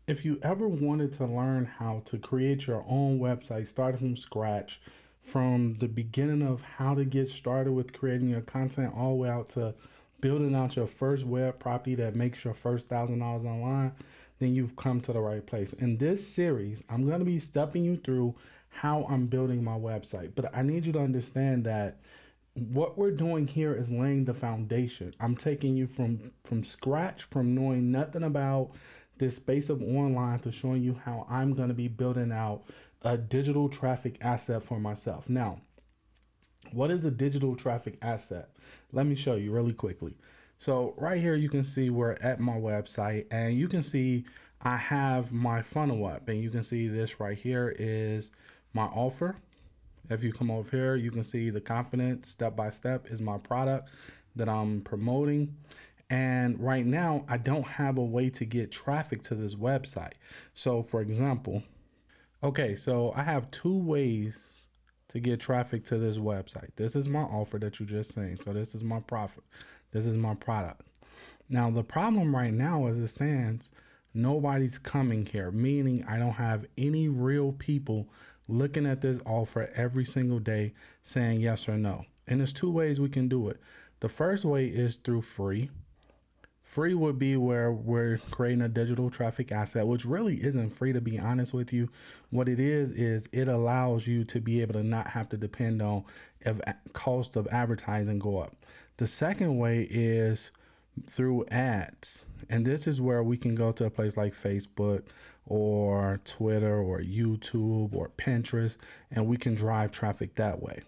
If you ever wanted to learn how to create your own website, starting from scratch, from the beginning of how to get started with creating your content all the way out to building out your first web property that makes your first $1,000 online, then you've come to the right place. In this series, I'm going to be stepping you through how I'm building my website. But I need you to understand that what we're doing here is laying the foundation. I'm taking you from scratch, from knowing nothing about this space of online, to showing you how I'm going to be building out a digital traffic asset for myself. Now, what is a digital traffic asset? Let me show you really quickly. So right here, you can see we're at my website, and you can see I have my funnel up, and you can see this right here is my offer. If you come over here, you can see the confidence step by step is my product that I'm promoting. And right now, I don't have a way to get traffic to this website. So for example, okay, so I have two ways to get traffic to this website. This is my offer that you just seen. So this is my profit. This is my product. Now, the problem right now as it stands, nobody's coming here, meaning I don't have any real people looking at this offer every single day saying yes or no. And there's two ways we can do it. The first way is through free. Free would be where we're creating a digital traffic asset, which really isn't free, to be honest with you. What it is it allows you to be able to not have to depend on if cost of advertising go up. The second way is through ads. And this is where we can go to a place like Facebook or Twitter or YouTube or Pinterest, and we can drive traffic that way.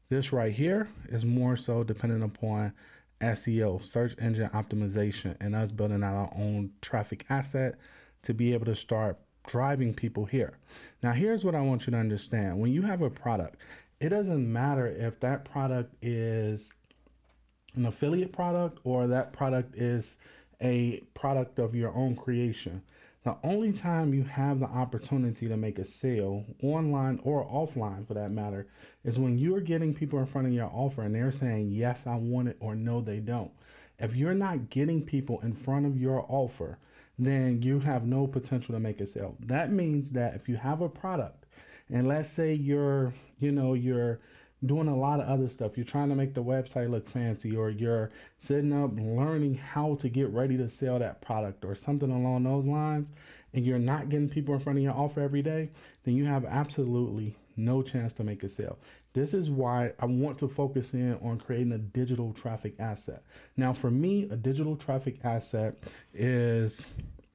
This right here is more so dependent upon SEO, search engine optimization, and us building out our own traffic asset to be able to start driving people here. Now, here's what I want you to understand. When you have a product, it doesn't matter if that product is an affiliate product or that product is a product of your own creation. The only time you have the opportunity to make a sale, online or offline for that matter, is when you're getting people in front of your offer and they're saying, yes, I want it, or no, they don't. If you're not getting people in front of your offer, then you have no potential to make a sale. That means that if you have a product, and let's say you're doing a lot of other stuff. You're trying to make the website look fancy, or you're sitting up learning how to get ready to sell that product or something along those lines, and you're not getting people in front of your offer every day, then you have absolutely no chance to make a sale. This is why I want to focus in on creating a digital traffic asset. Now, for me, a digital traffic asset is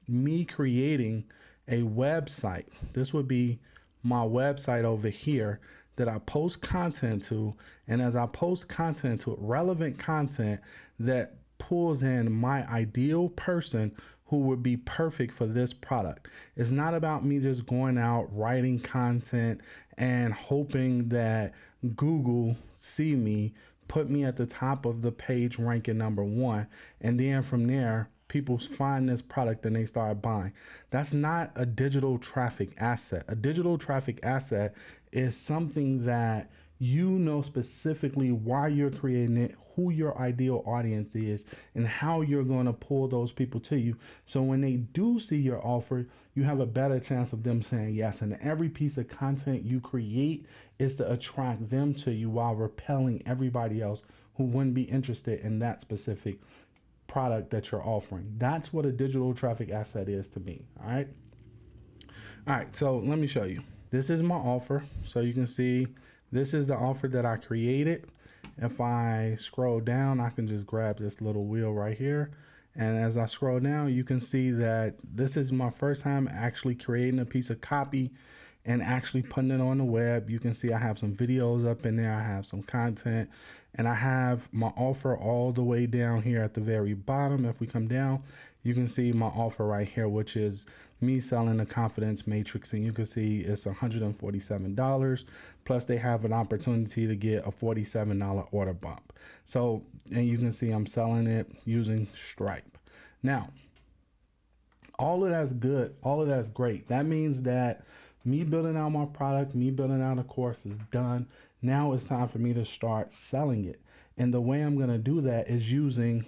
me creating a website. This would be my website over here that I post content to. And as I post content to it, relevant content that pulls in my ideal person who would be perfect for this product. It's not about me just going out writing content and hoping that Google see me, put me at the top of the page ranking number one, and then from there people find this product and they start buying. That's not a digital traffic asset. A digital traffic asset is something that you know specifically why you're creating it, who your ideal audience is, and how you're going to pull those people to you. So when they do see your offer, you have a better chance of them saying yes. And every piece of content you create is to attract them to you while repelling everybody else who wouldn't be interested in that specific product that you're offering. That's what a digital traffic asset is to me. All right, so let me show you. This is my offer. So you can see this is the offer that I created. If I scroll down, I can just grab this little wheel right here, and as I scroll down, you can see that this is my first time actually creating a piece of copy and actually putting it on the web. You can see I have some videos up in there, I have some content, and I have my offer all the way down here at the very bottom. If we come down, you can see my offer right here, which is me selling the confidence matrix, and you can see it's $147, plus they have an opportunity to get a $47 order bump. So, and you can see I'm selling it using Stripe. Now, all of that's good, all of that's great. That means that me building out my product, me building out a course is done. Now it's time for me to start selling it. And the way I'm going to do that is using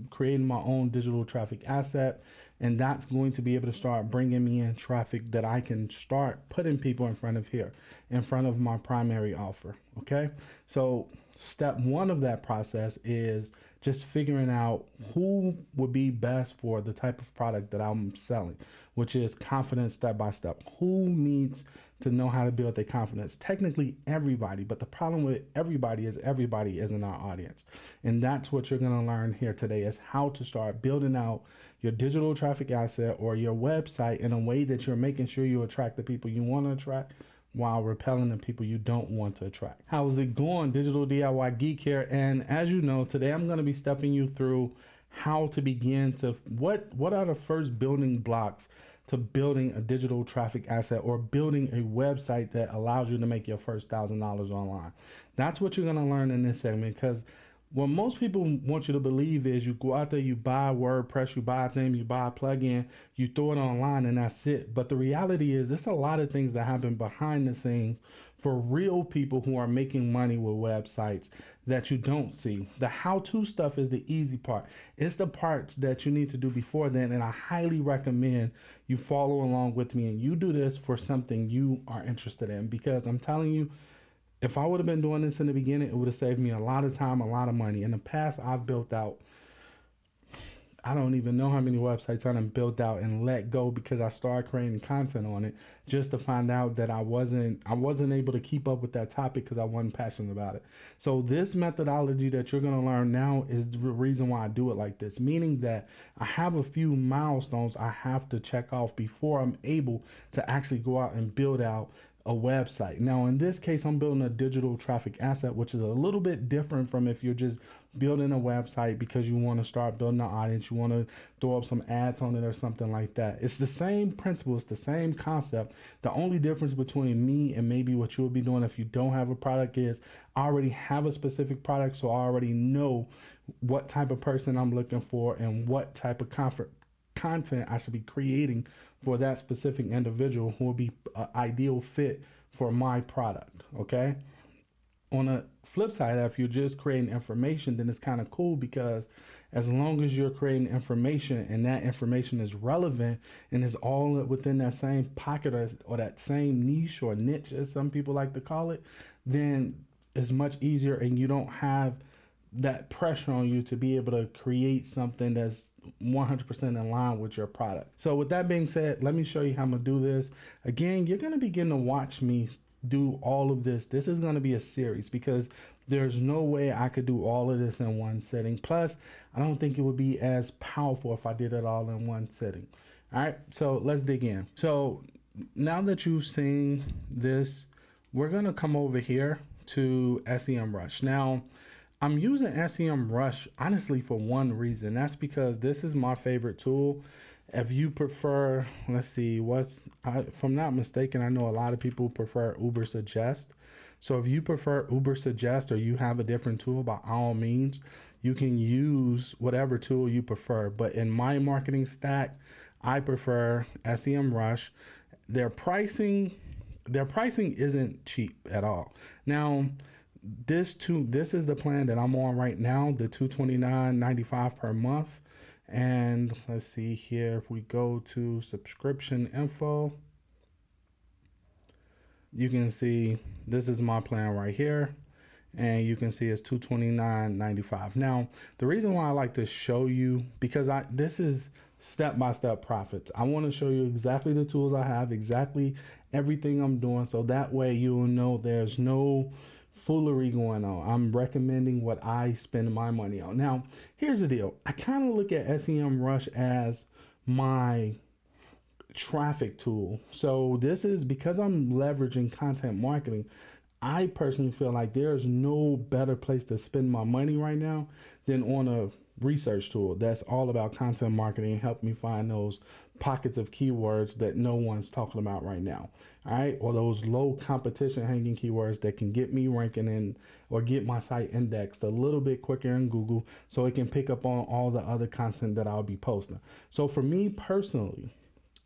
creating my own digital traffic asset And that's going to be able to start bringing me in traffic that I can start putting people in front of here, in front of my primary offer. Okay. So step one of that process is just figuring out who would be best for the type of product that I'm selling, which is confidence step by step. Who needs to know how to build their confidence? Technically everybody, but the problem with everybody is everybody isn't our audience. And that's what you're going to learn here today, is how to start building out your digital traffic asset or your website in a way that you're making sure you attract the people you want to attract while repelling the people you don't want to attract. How's it going? Digital DIY Geek here. And as you know, today I'm going to be stepping you through how to begin to, what are the first building blocks to building a digital traffic asset or building a website that allows you to make your first $1,000 online. That's what you're going to learn in this segment, because what most people want you to believe is you go out there, you buy WordPress, you buy a theme, you buy a plugin, you throw it online, and that's it. But the reality is there's a lot of things that happen behind the scenes for real people who are making money with websites that you don't see. The how-to stuff is the easy part. It's the parts that you need to do before then, and I highly recommend you follow along with me and you do this for something you are interested in, because I'm telling you, if I would have been doing this in the beginning, it would have saved me a lot of time, a lot of money. In the past, I've built out, I don't even know how many websites I done built out and let go because I started creating content on it just to find out that I wasn't able to keep up with that topic because I wasn't passionate about it. So this methodology that you're going to learn now is the reason why I do it like this, meaning that I have a few milestones I have to check off before I'm able to actually go out and build out a website. Now, in this case, I'm building a digital traffic asset, which is a little bit different from if you're just building a website because you want to start building an audience, you want to throw up some ads on it or something like that. It's the same principle, it's the same concept. The only difference between me and maybe what you'll be doing if you don't have a product is I already have a specific product, so I already know what type of person I'm looking for and what type of content I should be creating for that specific individual who will be an ideal fit for my product. Okay. On the flip side, if you're just creating information, then it's kind of cool, because as long as you're creating information and that information is relevant and is all within that same pocket or that same niche or niche, as some people like to call it, then it's much easier and you don't have that pressure on you to be able to create something that's 100% in line with your product. So with that being said, let me show you how I'm gonna do this. Again, you're gonna begin to watch me do all of this. This is gonna be a series because there's no way I could do all of this in one sitting. Plus, I don't think it would be as powerful if I did it all in one sitting. All right, so let's dig in. So now that you've seen this, we're gonna come over here to SEMrush. Now, I'm using SEMrush honestly for one reason. That's because this is my favorite tool. If you prefer, let's see, if I'm not mistaken, I know a lot of people prefer Ubersuggest. So if you prefer Ubersuggest or you have a different tool, by all means, you can use whatever tool you prefer. But in my marketing stack, I prefer SEMrush. Their pricing isn't cheap at all. Now, this is the plan that I'm on right now, the $229.95 per month. And let's see here, if we go to subscription info, you can see this is my plan right here, and you can see it's $229.95. Now, the reason why I like to show you, because this is step-by-step profits. I want to show you exactly the tools I have, exactly everything I'm doing, so that way you'll know there's no foolery going on. I'm recommending what I spend my money on. Now, here's the deal. I kind of look at SEMrush as my traffic tool. So this is because I'm leveraging content marketing. I personally feel like there's no better place to spend my money right now than on a research tool that's all about content marketing and help me find those pockets of keywords that no one's talking about right now. All right. Or those low competition hanging keywords that can get me ranking in or get my site indexed a little bit quicker in Google so it can pick up on all the other content that I'll be posting. So for me personally,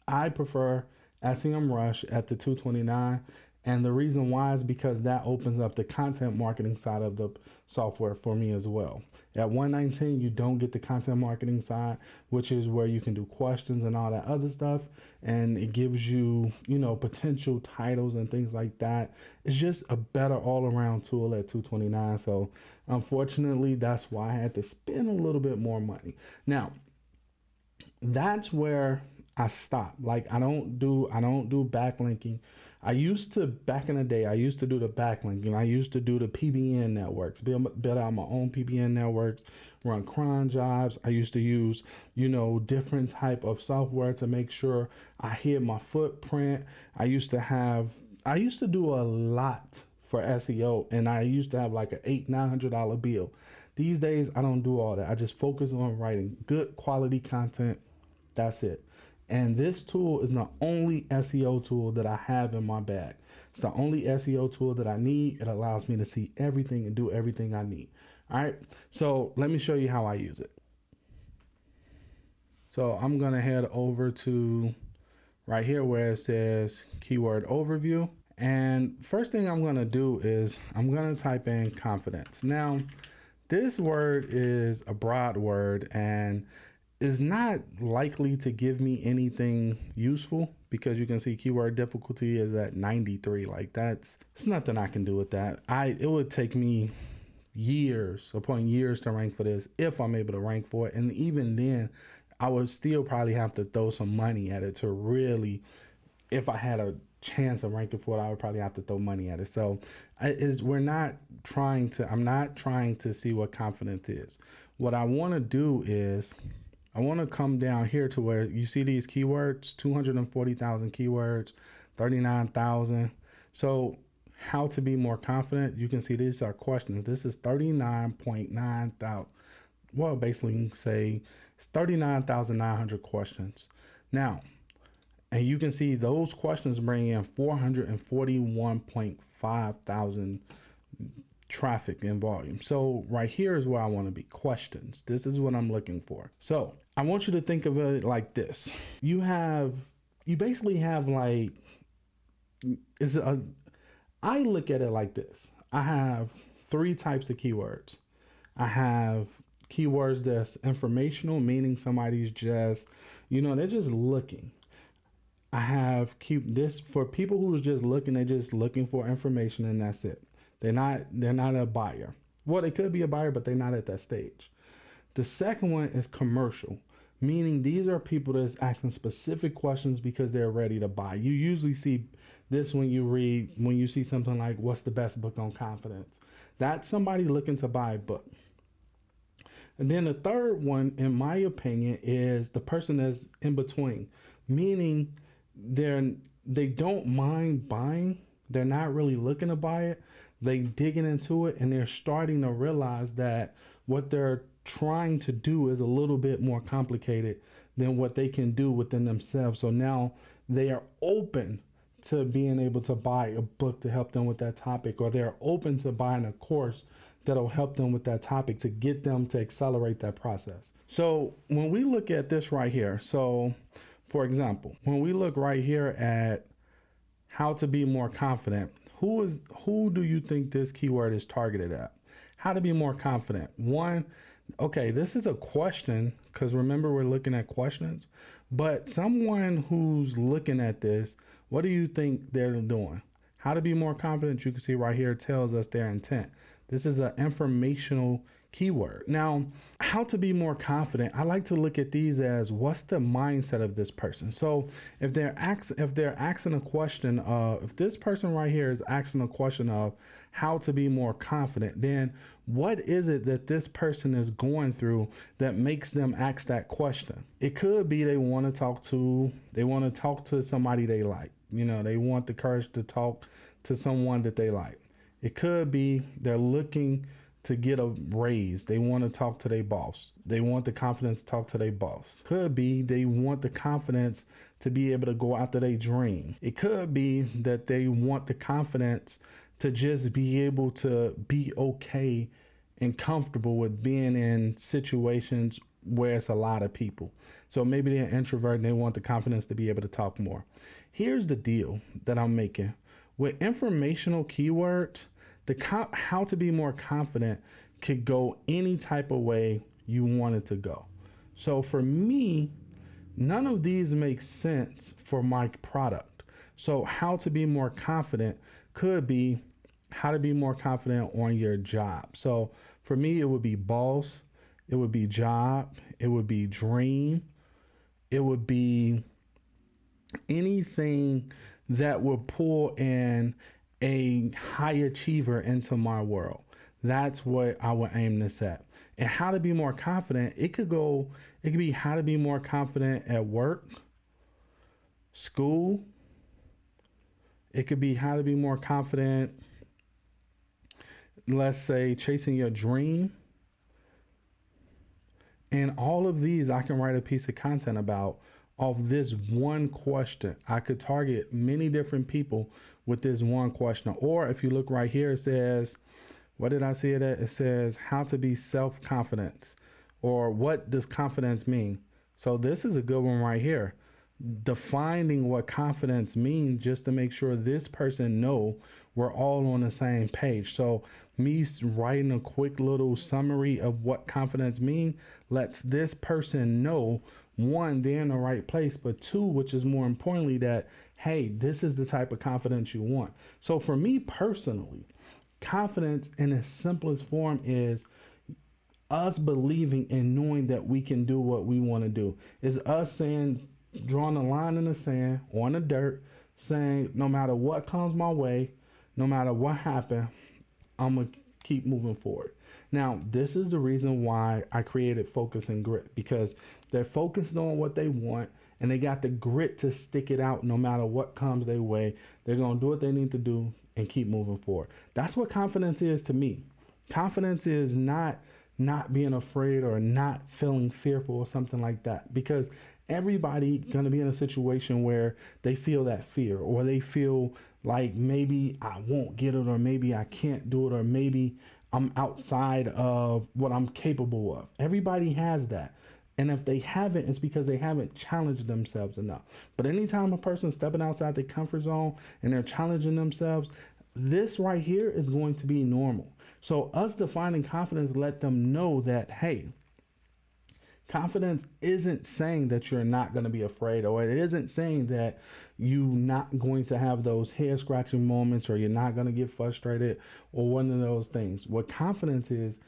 I prefer SEMrush at the $229. And the reason why is because that opens up the content marketing side of the software for me as well. At 119, you don't get the content marketing side, which is where you can do questions and all that other stuff. And it gives you, potential titles and things like that. It's just a better all around tool at 229. So unfortunately, that's why I had to spend a little bit more money. Now, that's where I stopped. Like I don't do backlinking. I used to, back in the day, I used to do the backlinking. I used to do the PBN networks, build out my own PBN networks, run cron jobs. I used to use, different type of software to make sure I hit my footprint. I used to do a lot for SEO, and I used to have like an $800-900 bill. These days, I don't do all that. I just focus on writing good quality content. That's it. And this tool is the only SEO tool that I have in my bag. It's the only SEO tool that I need. It allows me to see everything and do everything I need. All right. So let me show you how I use it. So I'm going to head over to right here where it says keyword overview. And first thing I'm going to do is I'm going to type in confidence. Now, this word is a broad word and is not likely to give me anything useful because you can see keyword difficulty is at 93. Like it's nothing I can do with that. It would take me years upon years to rank for this if I'm able to rank for it. And even then, I would still probably have to throw some money at it to really, if I had a chance of ranking for it, I would probably have to throw money at it. So I'm not trying to see what confidence is. What I want to do is I want to come down here to where you see these keywords, 240,000 keywords, 39,000. So how to be more confident? You can see these are questions. This is 39.9 thousand. Well, basically you can say it's 39,900 questions. Now, and you can see those questions bring in 441.5 thousand traffic and volume. So right here is where I want to be, questions. This is what I'm looking for. So I want you to think of it like this. You basically have like, I look at it like this. I have 3 types of keywords. I have keywords that's informational, meaning somebody's just, they're just looking. I have this for people who are just looking, they're just looking for information and that's it. They're not a buyer. Well, they could be a buyer, but they're not at that stage. The second one is commercial, meaning these are people that's asking specific questions because they're ready to buy. You usually see this when you see something like, what's the best book on confidence? That's somebody looking to buy a book. And then the third one, in my opinion, is the person that's in between, meaning they don't mind buying. They're not really looking to buy it. They digging into it and they're starting to realize that what they're trying to do is a little bit more complicated than what they can do within themselves. So now they are open to being able to buy a book to help them with that topic, or they're open to buying a course that'll help them with that topic to get them to accelerate that process. So when we look at this right here, so for example, when we look right here at how to be more confident, who do you think this keyword is targeted at? How to be more confident. One, okay, this is a question because remember we're looking at questions, but someone who's looking at this, what do you think they're doing? How to be more confident, you can see right here, tells us their intent. This is an informational keyword. Now, how to be more confident, I like to look at these as what's the mindset of this person. So if they're asking a question of, if this person right here is asking a question of how to be more confident, then what is it that this person is going through that makes them ask that question? It could be they want to talk to somebody they like. They want the courage to talk to someone that they like. It could be they're looking to get a raise. They want to talk to their boss. They want the confidence to talk to their boss. Could be they want the confidence to be able to go after their dream. It could be that they want the confidence to just be able to be okay and comfortable with being in situations where it's a lot of people. So maybe they're an introvert and they want the confidence to be able to talk more. Here's the deal that I'm making. with informational keywords, how to be more confident could go any type of way you want it to go. So for me, none of these make sense for my product. So how to be more confident could be how to be more confident on your job. So for me, it would be boss, it would be job, it would be dream, it would be anything that would pull in a high achiever into my world. That's what I would aim this at. And how to be more confident, it could be how to be more confident at work, school. It could be how to be more confident, let's say, chasing your dream. And all of these I can write a piece of content about off this one question. I could target many different people with this one question. Or if you look right here, it says, what did I see it at? It says how to be self-confident, or what does confidence mean? So this is a good one right here. Defining what confidence means, just to make sure this person know we're all on the same page. So me writing a quick little summary of what confidence means lets this person know, one, they're in the right place, but two, which is more importantly, that, hey, this is the type of confidence you want. So for me personally, confidence in its simplest form is us believing and knowing that we can do what we want to do. Is us saying, drawing a line in the sand, on the dirt, saying no matter what comes my way, no matter what happened, I'm going to keep moving forward. Now, this is the reason why I created Focus and Grit, because they're focused on what they want and they got the grit to stick it out no matter what comes their way. They're going to do what they need to do and keep moving forward. That's what confidence is to me. Confidence is not being afraid or not feeling fearful or something like that, because everybody going to be in a situation where they feel that fear, or they feel like maybe I won't get it, or maybe I can't do it, or maybe I'm outside of what I'm capable of. Everybody has that. And if they haven't, it's because they haven't challenged themselves enough. But anytime a person's stepping outside their comfort zone and they're challenging themselves, this right here is going to be normal. So us defining confidence, let them know that, hey, confidence isn't saying that you're not going to be afraid, or it isn't saying that you're not going to have those hair scratching moments, or you're not going to get frustrated, or one of those things. What confidence is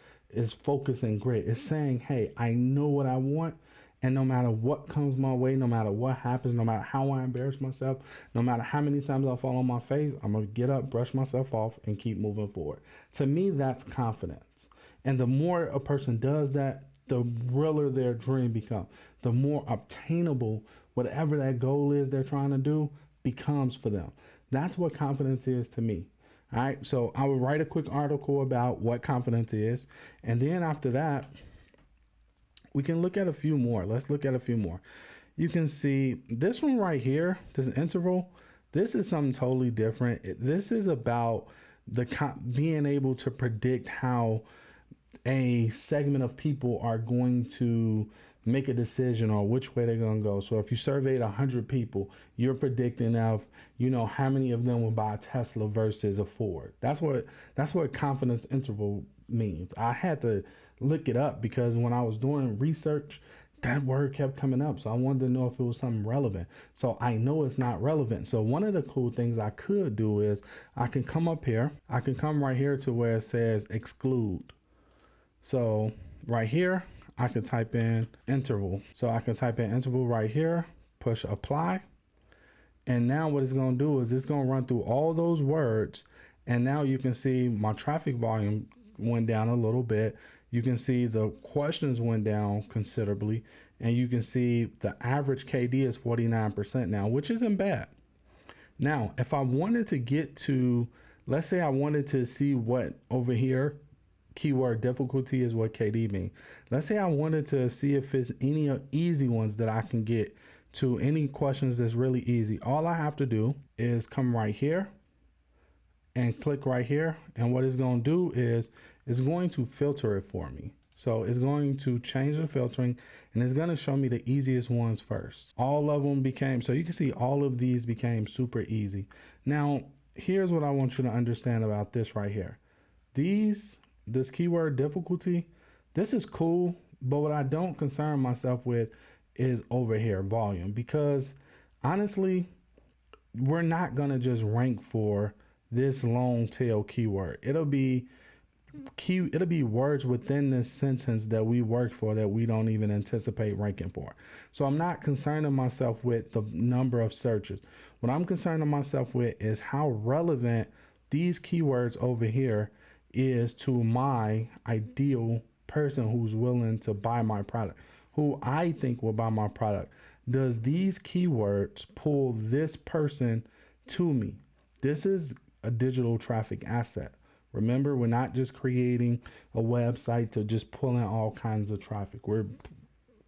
focus and grit. It's saying, hey, I know what I want, and no matter what comes my way, no matter what happens, no matter how I embarrass myself, no matter how many times I fall on my face, I'm going to get up, brush myself off, and keep moving forward. To me, that's confidence. And the more a person does that, the realer their dream becomes. The more obtainable whatever that goal is they're trying to do becomes for them. That's what confidence is to me. All right. So I would write a quick article about what confidence is. And then after that, we can look at a few more. Let's look at a few more. You can see this one right here, this interval. This is something totally different. This is about being able to predict how a segment of people are going to make a decision on which way they're going to go. So if you surveyed 100 people, you're predicting of, how many of them will buy a Tesla versus a Ford. That's what confidence interval means. I had to look it up because when I was doing research, that word kept coming up. So I wanted to know if it was something relevant. So I know it's not relevant. So one of the cool things I could do is I can come up here. I can come right here to where it says exclude. So right here, I can type in interval. So I can type in interval right here, push apply. And now what it's going to do is it's going to run through all those words. And now you can see my traffic volume went down a little bit. You can see the questions went down considerably. And you can see the average KD is 49% now, which isn't bad. Now, if I wanted to get to, let's say I wanted to see what over here, keyword difficulty is what KD means. Let's say I wanted to see if it's any easy ones that I can get to, any questions that's really easy. All I have to do is come right here and click right here. And what it's going to do is it's going to filter it for me. So it's going to change the filtering and it's going to show me the easiest ones first. All of them became, so you can see all of these became super easy. Now, here's what I want you to understand about this right here. This keyword difficulty, this is cool, but what I don't concern myself with is over here, volume, because honestly, we're not going to just rank for this long tail keyword. It'll be words within this sentence that we work for that we don't even anticipate ranking for. So I'm not concerning myself with the number of searches. What I'm concerning myself with is how relevant these keywords over here is to my ideal person who's willing to buy my product, who I think will buy my product. Does these keywords pull this person to me? This is a digital traffic asset. Remember, we're not just creating a website to just pull in all kinds of traffic. We're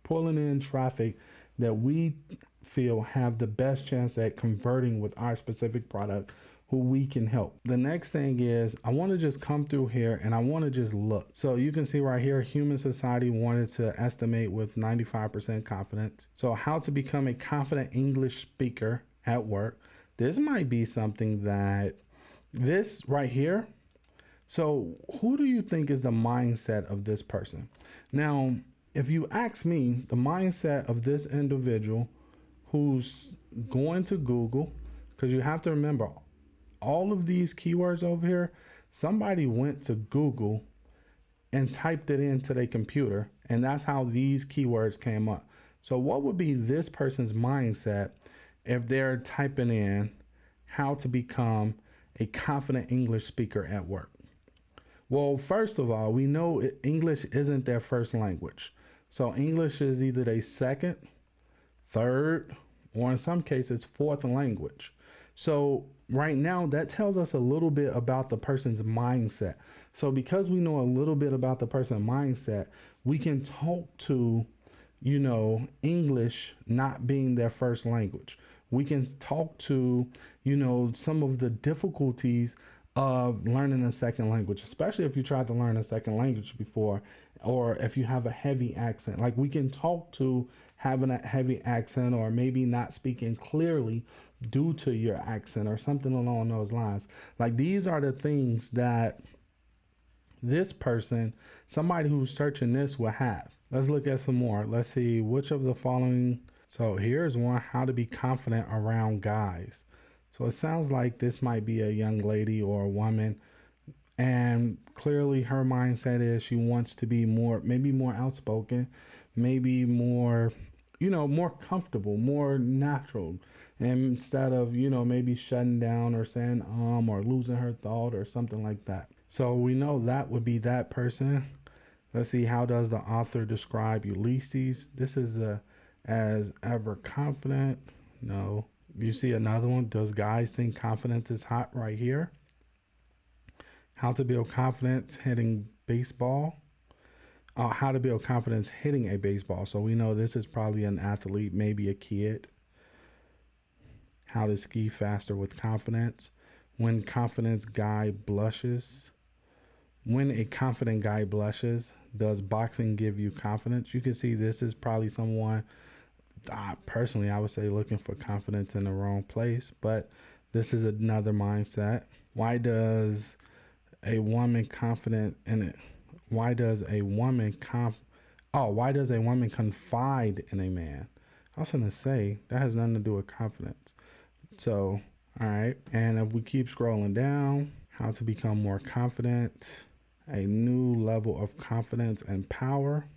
pulling in traffic that we feel have the best chance at converting with our specific product, who we can help. The next thing is I want to just come through here and I want to just look. So you can see right here, human society wanted to estimate with 95% confidence. So how to become a confident English speaker at work. This might be something that this right here. So who do you think is the mindset of this person? Now, if you ask me, the mindset of this individual who's going to Google, because you have to remember, all of these keywords over here, somebody went to Google and typed it into their computer, and that's how these keywords came up. So what would be this person's mindset if they're typing in how to become a confident English speaker at work? Well, first of all, we know English isn't their first language. So English is either their second, third, or in some cases, fourth language. So right now, that tells us a little bit about the person's mindset. So because we know a little bit about the person's mindset, we can talk to, English not being their first language. We can talk to, some of the difficulties of learning a second language, especially if you tried to learn a second language before, or if you have a heavy accent. Like, we can talk to having a heavy accent, or maybe not speaking clearly due to your accent or something along those lines. Like, these are the things that this person, somebody who's searching this, will have. Let's look at some more. Let's see which of the following. So here's one: how to be confident around guys. So it sounds like this might be a young lady or a woman, and clearly her mindset is she wants to be maybe more outspoken, maybe more, more comfortable, more natural, and instead of, maybe shutting down or saying or losing her thought or something like that. So we know that would be that person. Let's see, how does the author describe Ulysses? This is as ever confident. No. You see another one. Does guys think confidence is hot? Right here. How to build confidence hitting baseball. How to build confidence hitting a baseball. So we know this is probably an athlete, maybe a kid. How to ski faster with confidence. When confidence guy blushes. When a confident guy blushes, does boxing give you confidence? You can see this is probably someone, personally, I would say looking for confidence in the wrong place, but this is another mindset. Why does a woman confident in it? Why does a woman confide in a man? I was going to say that has nothing to do with confidence. So, all right. And if we keep scrolling down, how to become more confident, a new level of confidence and power.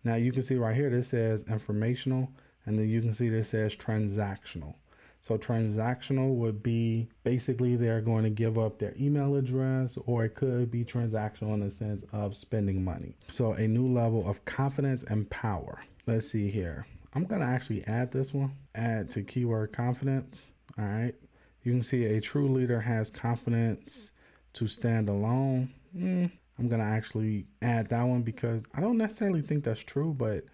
Now you can see right here, this says informational, and then you can see this says transactional. So transactional would be basically they're going to give up their email address, or it could be transactional in the sense of spending money. So a new level of confidence and power. Let's see here. I'm going to actually add this one, add to keyword confidence. All right. You can see a true leader has confidence to stand alone. I'm going to actually add that one because I don't necessarily think that's true, but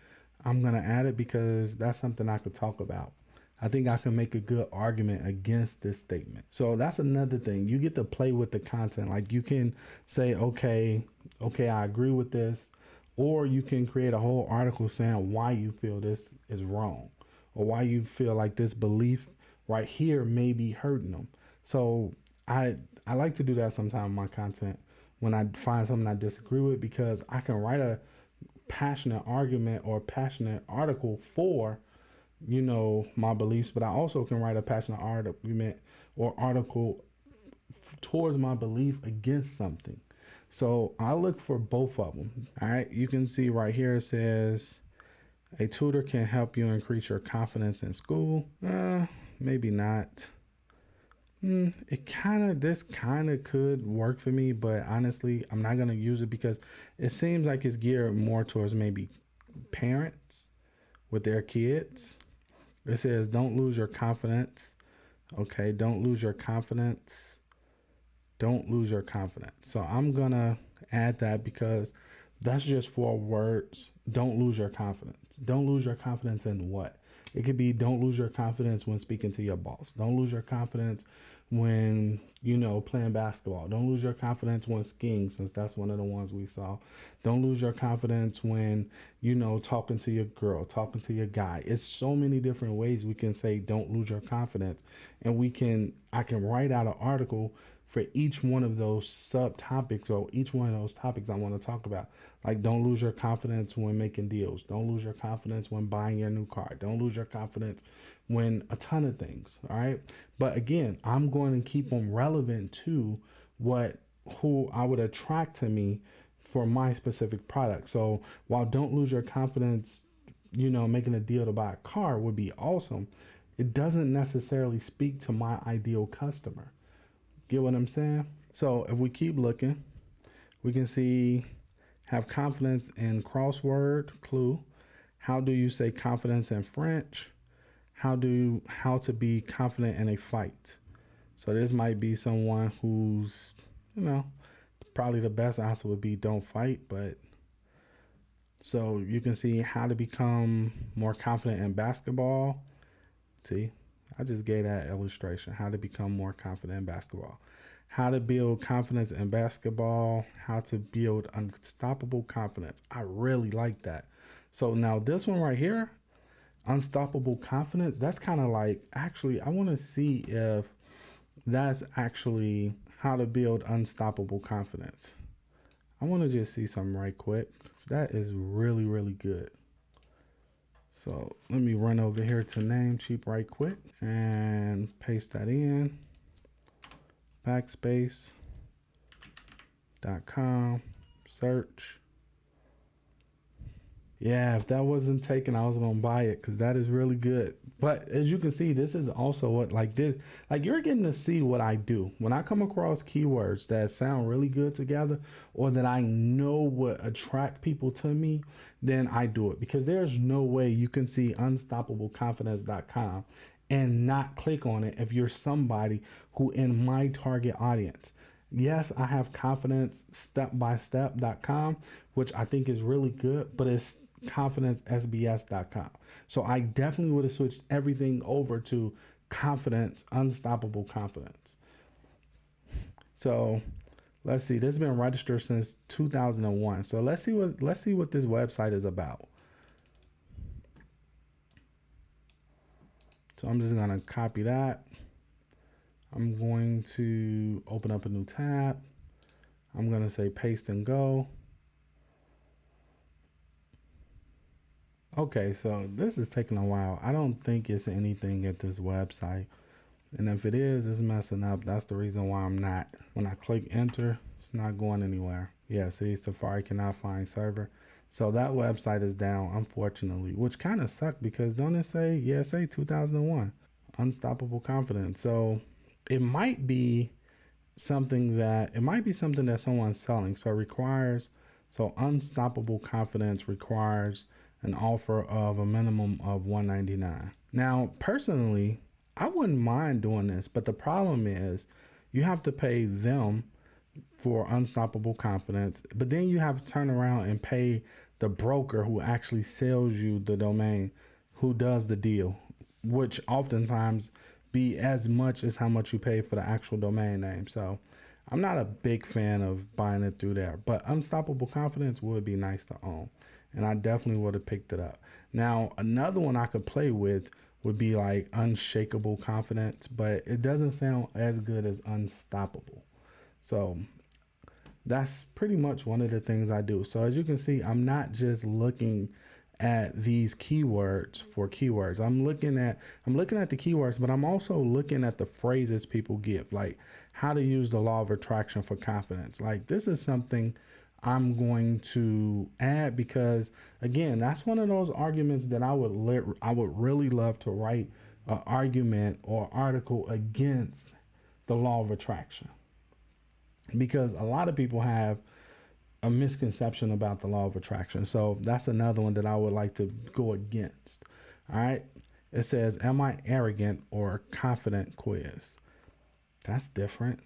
I'm going to add it because that's something I could talk about. I think I can make a good argument against this statement. So that's another thing. You get to play with the content. Like, you can say, okay, I agree with this. Or you can create a whole article saying why you feel this is wrong, or why you feel like this belief right here may be hurting them. So I like to do that sometimes in my content when I find something I disagree with, because I can write a passionate argument or passionate article for, my beliefs, but I also can write a passionate argument or article towards my belief against something. So I look for both of them. All right. You can see right here it says a tutor can help you increase your confidence in school. Maybe not. This kind of could work for me, but honestly, I'm not going to use it because it seems like it's geared more towards maybe parents with their kids. It says, don't lose your confidence. Okay, don't lose your confidence. Don't lose your confidence. So I'm going to add that because that's just 4 words. Don't lose your confidence. Don't lose your confidence in what? It could be don't lose your confidence when speaking to your boss. Don't lose your confidence when, playing basketball. Don't lose your confidence when skiing, since that's one of the ones we saw. Don't lose your confidence when, talking to your girl, talking to your guy. It's so many different ways we can say don't lose your confidence. And I can write out an article for each one of those subtopics or each one of those topics I want to talk about. Like, don't lose your confidence when making deals. Don't lose your confidence when buying your new car. Don't lose your confidence when a ton of things. All right. But again, I'm going to keep them relevant to who I would attract to me for my specific product. So while don't lose your confidence, making a deal to buy a car would be awesome, it doesn't necessarily speak to my ideal customer. Get what I'm saying? So if we keep looking, we can see have confidence in crossword clue. How do you say confidence in French? How to be confident in a fight? So this might be someone who's, probably the best answer would be don't fight. But so you can see how to become more confident in basketball. See, I just gave that illustration. How to become more confident in basketball. How to build confidence in basketball. How to build unstoppable confidence. I really like that. So now this one right here, unstoppable confidence, that's kind of like, actually, I want to see if that's actually how to build unstoppable confidence. I want to just see something right quick. That is really, really good. So let me run over here to Namecheap right quick and paste that in. Backspace.com, search. Yeah, if that wasn't taken, I was going to buy it because that is really good. But as you can see, this is also what you're getting to see what I do. When I come across keywords that sound really good together or that I know would attract people to me, then I do it, because there's no way you can see unstoppableconfidence.com and not click on it if you're somebody who in my target audience. Yes, I have confidence stepbystep.com, which I think is really good, but it's confidencesbs.com. So I definitely would have switched everything over to confidence, unstoppable confidence. So let's see, this has been registered since 2001. So let's see what this website is about. So I'm just going to copy that. I'm going to open up a new tab. I'm going to say paste and go. Okay, so this is taking a while. I don't think it's anything at this website. And if it is, it's messing up. That's the reason why I'm not. When I click enter, it's not going anywhere. Yeah, see, Safari cannot find server. So that website is down, unfortunately, which kind of sucked because don't it say, yeah, say 2001, unstoppable confidence. So it might be something that someone's selling. So unstoppable confidence requires an offer of a minimum of $199. Now, personally, I wouldn't mind doing this, but the problem is you have to pay them for unstoppable confidence, but then you have to turn around and pay the broker who actually sells you the domain, who does the deal, which oftentimes be as much as how much you pay for the actual domain name. So I'm not a big fan of buying it through there, but unstoppable confidence would be nice to own. And I definitely would have picked it up. Now, another one I could play with would be like unshakable confidence, but it doesn't sound as good as unstoppable. So that's pretty much one of the things I do. So as you can see, I'm not just looking at these keywords for keywords. I'm looking at the keywords, but I'm also looking at the phrases people give, like how to use the law of attraction for confidence. Like this is something I'm going to add because again, that's one of those arguments that I would really love to write an argument or article against the law of attraction, because a lot of people have a misconception about the law of attraction. So that's another one that I would like to go against. All right. It says, am I arrogant or confident quiz? That's different.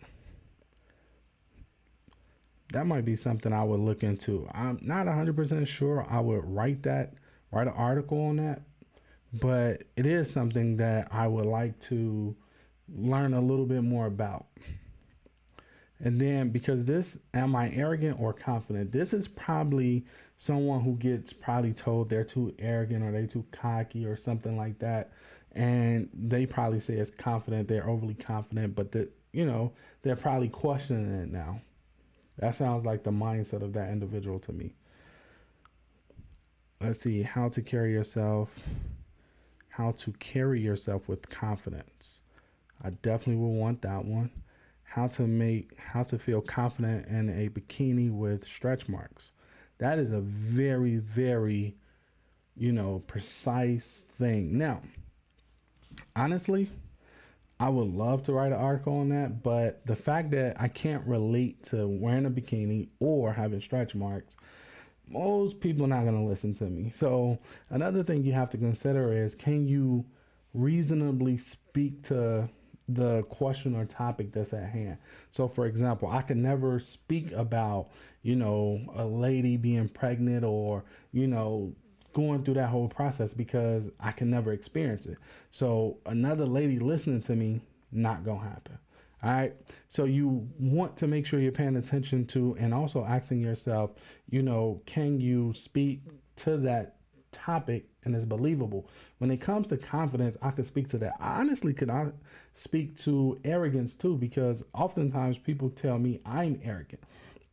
That might be something I would look into. I'm not 100% sure I would write an article on that, but it is something that I would like to learn a little bit more about. And then because this, am I arrogant or confident? This is probably someone who gets probably told they're too arrogant or they too cocky or something like that. And they probably say it's confident, they're overly confident, but they're probably questioning it now. That sounds like the mindset of that individual to me. Let's see, how to carry yourself with confidence. I definitely will want that one. How to feel confident in a bikini with stretch marks. That is a very, very, precise thing. Now, honestly, I would love to write an article on that, but the fact that I can't relate to wearing a bikini or having stretch marks, most people are not going to listen to me. So another thing you have to consider is, can you reasonably speak to the question or topic that's at hand? So for example, I could never speak about, a lady being pregnant or, going through that whole process because I can never experience it. So another lady listening to me, not gonna happen. All right. So you want to make sure you're paying attention to, and also asking yourself, can you speak to that topic and it's believable? When it comes to confidence, I could speak to that. I honestly could not speak to arrogance too, because oftentimes people tell me I'm arrogant,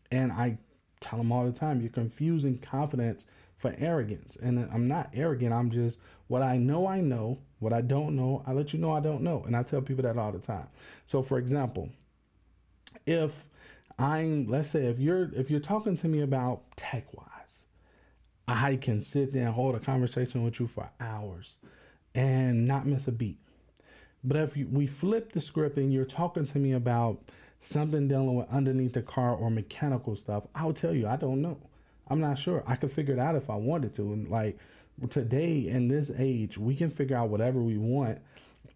and I tell them all the time, you're confusing confidence for arrogance. And I'm not arrogant. I'm just, what I know. What I don't know, I let you know I don't know. And I tell people that all the time. So for example, let's say if you're talking to me about tech wise, I can sit there and hold a conversation with you for hours and not miss a beat. But if we flip the script and you're talking to me about something dealing with underneath the car or mechanical stuff, I'll tell you, I don't know. I'm not sure. I could figure it out if I wanted to. And like today in this age, we can figure out whatever we want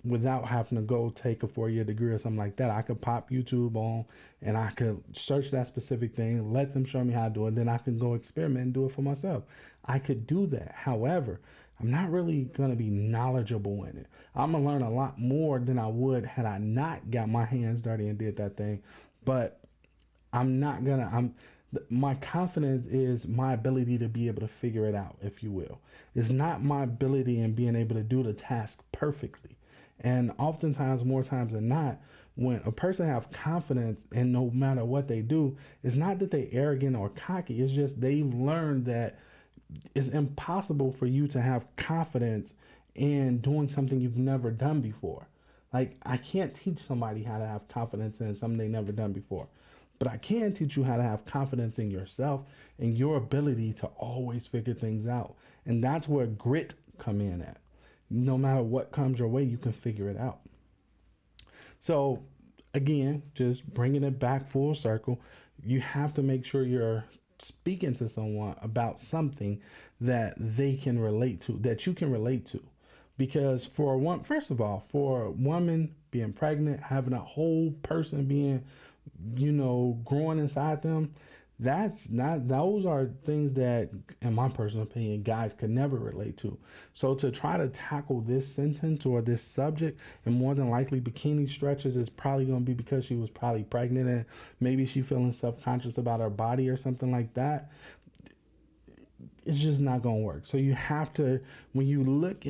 without having to go take a 4-year degree or something like that. I could pop YouTube on and I could search that specific thing, let them show me how to do it. Then I can go experiment and do it for myself. I could do that. However, I'm not really going to be knowledgeable in it. I'm going to learn a lot more than I would had I not got my hands dirty and did that thing. But my confidence is my ability to be able to figure it out, if you will. It's not my ability in being able to do the task perfectly. And oftentimes, more times than not, when a person has confidence and no matter what they do, it's not that they're arrogant or cocky. It's just they've learned that it's impossible for you to have confidence in doing something you've never done before. Like, I can't teach somebody how to have confidence in something they never done before. But I can teach you how to have confidence in yourself and your ability to always figure things out. And that's where grit come in at. No matter what comes your way, you can figure it out. So again, just bringing it back full circle, you have to make sure you're speaking to someone about something that they can relate to, that you can relate to. Because first of all, for a woman being pregnant, having a whole person being, growing inside them, those are things that, in my personal opinion, guys could never relate to. So to try to tackle this sentence or this subject, and more than likely bikini stretches, is probably going to be because she was probably pregnant and maybe she feeling self-conscious about her body or something like that. It's just not going to work. So you have to, when you look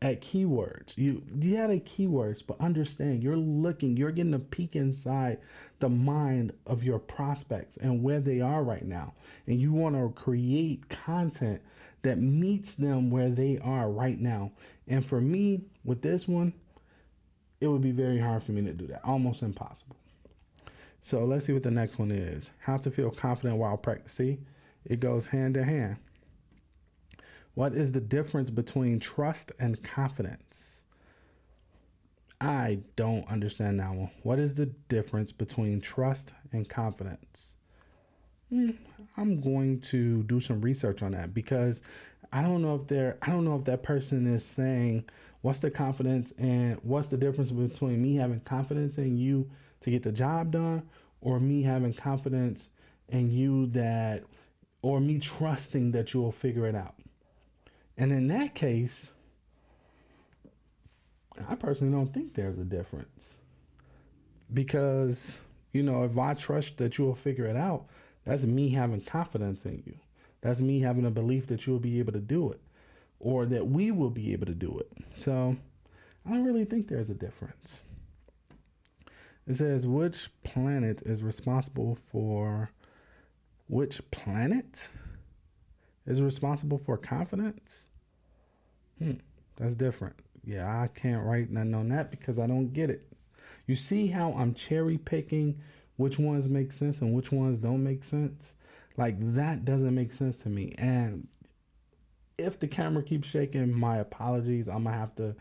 at keywords. You had a keywords, but understand you're getting a peek inside the mind of your prospects and where they are right now. And you want to create content that meets them where they are right now. And for me, with this one, it would be very hard for me to do that. Almost impossible. So let's see what the next one is. How to feel confident while practicing. It goes hand in hand. What is the difference between trust and confidence? I don't understand that one. What is the difference between trust and confidence? I'm going to do some research on that, because I don't know if that person is saying what's the confidence and what's the difference between me having confidence in you to get the job done, or me having confidence in you or me trusting that you will figure it out. And in that case, I personally don't think there's a difference, because, if I trust that you will figure it out, that's me having confidence in you. That's me having a belief that you'll be able to do it, or that we will be able to do it. So I don't really think there's a difference. It says, which planet is responsible for confidence? That's different. Yeah, I can't write nothing on that because I don't get it. You see how I'm cherry picking which ones make sense and which ones don't make sense? Like, that doesn't make sense to me. And if the camera keeps shaking, my apologies. I'm going to have to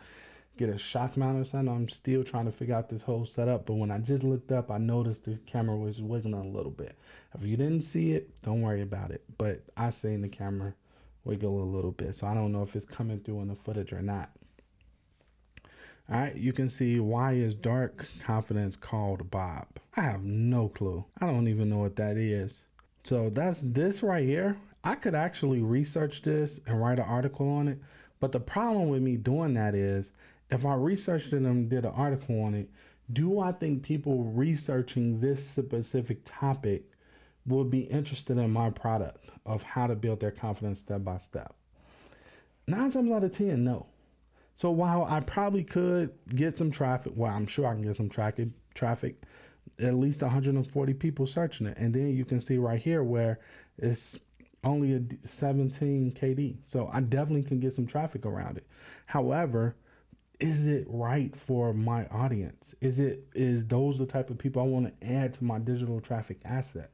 get a shock mount or something. I'm still trying to figure out this whole setup. But when I just looked up, I noticed the camera was wiggling a little bit. If you didn't see it, don't worry about it. But I seen the camera wiggle a little bit. So I don't know if it's coming through in the footage or not. All right, you can see, why is dark confidence called Bob? I have no clue. I don't even know what that is. So that's this right here. I could actually research this and write an article on it. But the problem with me doing that is, if I researched it and did an article on it, do I think people researching this specific topic will be interested in my product of how to build their confidence step by step? 9 times out of 10, no. So while I probably could get some traffic, well, I'm sure I can get some traffic, at least 140 people searching it. And then you can see right here where it's only a 17 KD. So I definitely can get some traffic around it. However, is it right for my audience? Is those the type of people I want to add to my digital traffic asset?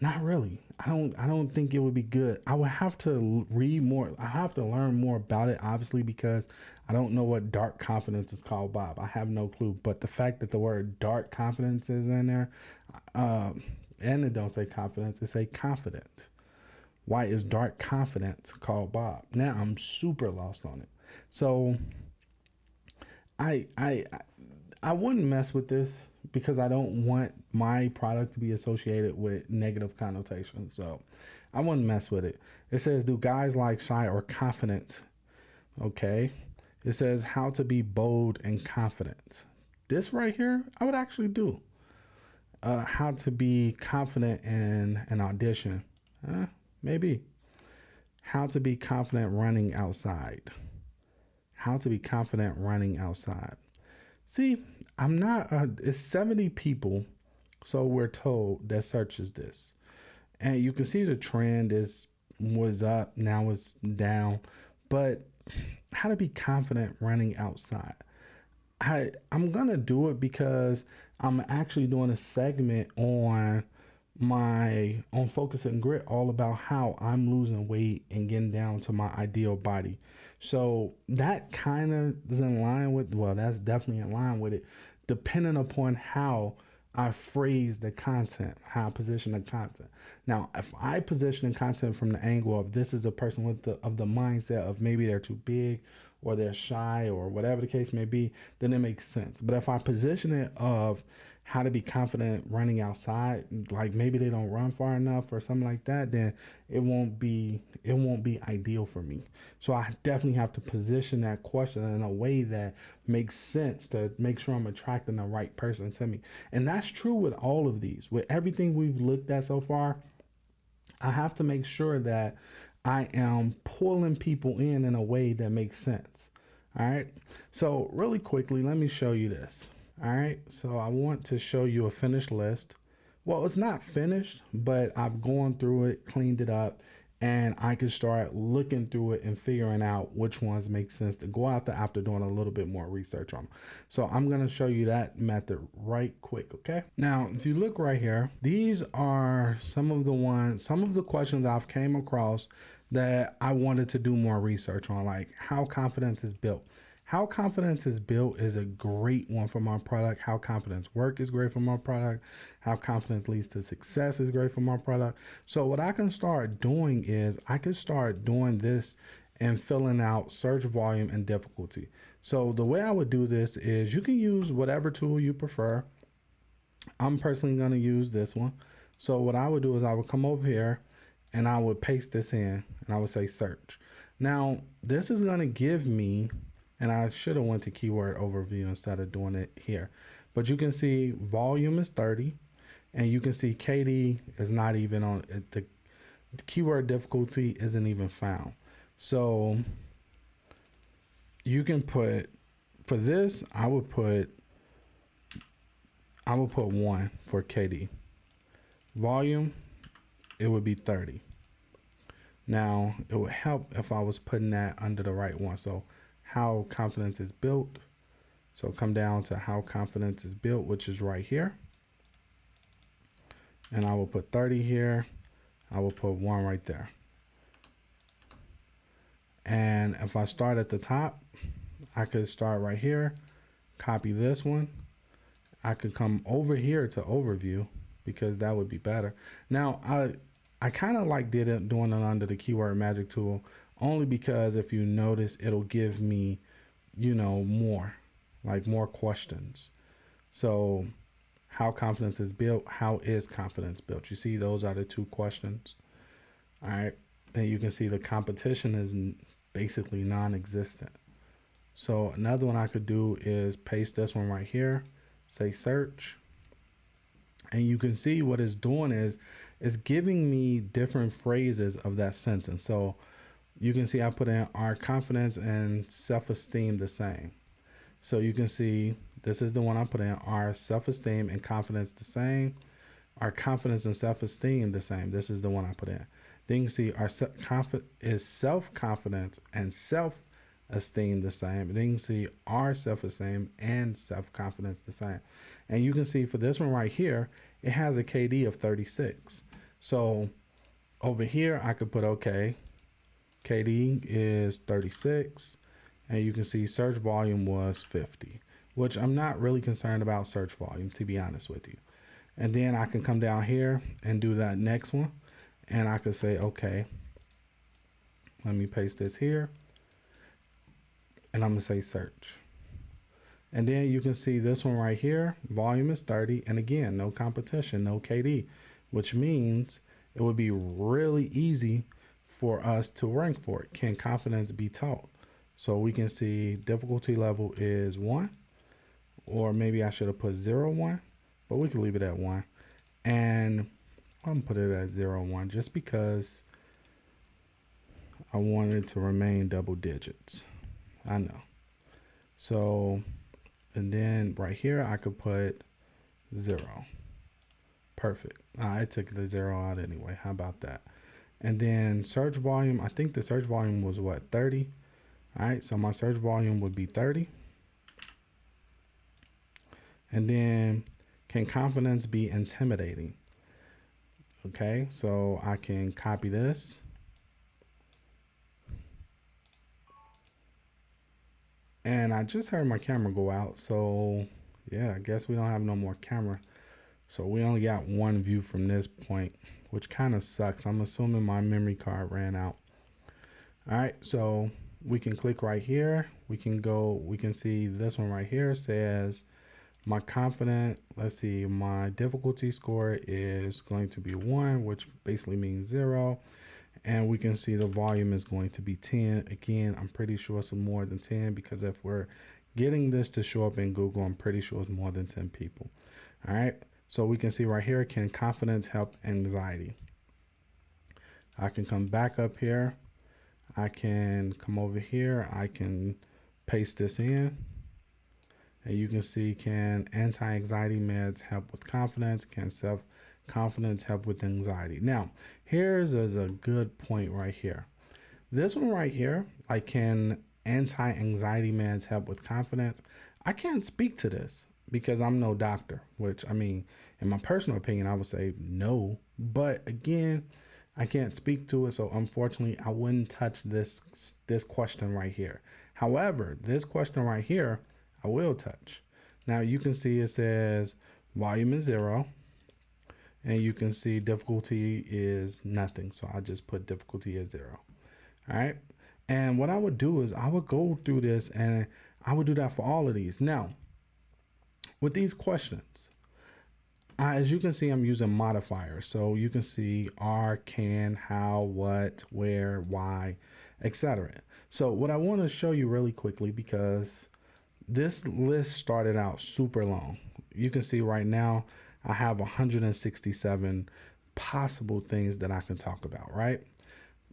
Not really. I don't think it would be good. I would have to read more. I have to learn more about it, obviously, because I don't know what dark confidence is called, Bob. I have no clue. But the fact that the word dark confidence is in there, and it don't say confidence, it say confident. Why is dark confidence called Bob? Now I'm super lost on it. So I wouldn't mess with this, because I don't want my product to be associated with negative connotations. So I wouldn't mess with it. It says, do guys like shy or confident? Okay. It says, how to be bold and confident. This right here, I would actually do. How to be confident in an audition. Maybe. How to be confident running outside. How to be confident running outside. See, I'm not, it's 70 people, so we're told, that searches this. And you can see the trend was up, now it's down. But how to be confident running outside. I'm going to do it because I'm actually doing a segment on Focus and Grit, all about how I'm losing weight and getting down to my ideal body. So that kind of is in line with, well, that's definitely in line with it, depending upon how I phrase the content, how I position the content. Now, if I position the content from the angle of this is a person with the mindset of maybe they're too big or they're shy or whatever the case may be, then it makes sense. But if I position it of how to be confident running outside, like maybe they don't run far enough or something like that, then it won't be ideal for me. So I definitely have to position that question in a way that makes sense to make sure I'm attracting the right person to me. And that's true with all of these. With everything we've looked at so far, I have to make sure that I am pulling people in a way that makes sense. All right. So really quickly, let me show you this. All right. So I want to show you a finished list. Well, it's not finished, but I've gone through it, cleaned it up, and I can start looking through it and figuring out which ones make sense to go out there after doing a little bit more research on them. So I'm going to show you that method right quick. Okay. Now, if you look right here, these are some of the questions I've came across that I wanted to do more research on, like how confidence is built. How confidence is built is a great one for my product. How confidence work is great for my product. How confidence leads to success is great for my product. So what I can start doing is I can start doing this and filling out search volume and difficulty. So the way I would do this is you can use whatever tool you prefer. I'm personally going to use this one. So what I would do is I would come over here and I would paste this in and I would say search. Now this is going to give me, and I should have went to keyword overview instead of doing it here, but you can see volume is 30 and you can see KD is not even on the keyword difficulty isn't even found. So you can put, for this, I would put 1 for KD. Volume, it would be 30. Now it would help if I was putting that under the right one. So how confidence is built. So come down to how confidence is built, which is right here. And I will put 30 here. I will put 1 right there. And if I start at the top, I could start right here, copy this one. I could come over here to overview because that would be better. Now I kind of like doing it under the keyword magic tool, only because if you notice, it'll give me, more questions. So how confidence is built, how is confidence built? You see, those are the 2 questions. All right. And you can see the competition is basically non-existent. So another one I could do is paste this one right here, say search. And you can see what it's doing is giving me different phrases of that sentence. So you can see I put in our confidence and self-esteem the same. So you can see this is the one I put in, our self-esteem and confidence the same. Our confidence and self-esteem the same. This is the one I put in. Then you can see our self-confidence and self-esteem the same. And then you can see our self-esteem and self-confidence the same. And you can see for this one right here, it has a KD of 36. So over here, I could put, okay, KD is 36. And you can see search volume was 50, which I'm not really concerned about search volume, to be honest with you. And then I can come down here and do that next one. And I could say, okay, let me paste this here. And I'm going to say search. And then you can see this one right here, volume is 30. And again, no competition, no KD, which means it would be really easy for us to rank for it. Can confidence be taught? So we can see difficulty level is 1, or maybe I should have put 0, 1, but we can leave it at 1. And I'm gonna put it at 0, 1 just because I wanted to remain double digits. I know. So, and then right here, I could put 0. Perfect. I took the 0 out anyway. How about that? And then search volume, I think the search volume was what, 30? All right, so my search volume would be 30. And then can confidence be intimidating? Okay, so I can copy this. And I just heard my camera go out. So yeah, I guess we don't have no more camera. So we only got 1 view from this point, which kind of sucks. I'm assuming my memory card ran out. All right, so we can click right here. We can see this one right here says my confident, let's see, my difficulty score is going to be 1, which basically means 0. And we can see the volume is going to be 10. Again, I'm pretty sure it's more than 10 because if we're getting this to show up in Google, I'm pretty sure it's more than 10 people. All right, so we can see right here, can confidence help anxiety? I can come back up here. I can come over here. I can Paste this in, and you can see, can anti-anxiety meds help with confidence? Can self-confidence help with anxiety? Now, here's a good point right here. This one right here, like, can anti-anxiety meds help with confidence? I can't speak to this because I'm no doctor, which, I mean, in my personal opinion, I would say no. But again, I can't speak to it, so unfortunately, I wouldn't touch this question right here. However, this question right here, I will touch. Now you can see it says volume is 0, and you can see difficulty is nothing. So I just put difficulty as 0. All right. And what I would do is I would go through this, and I would do that for all of these. Now, with these questions, as you can see, I'm using modifiers. So you can see are, can, how, what, where, why, etc. So what I want to show you really quickly, because this list started out super long. You can see right now I have 167 possible things that I can talk about, right?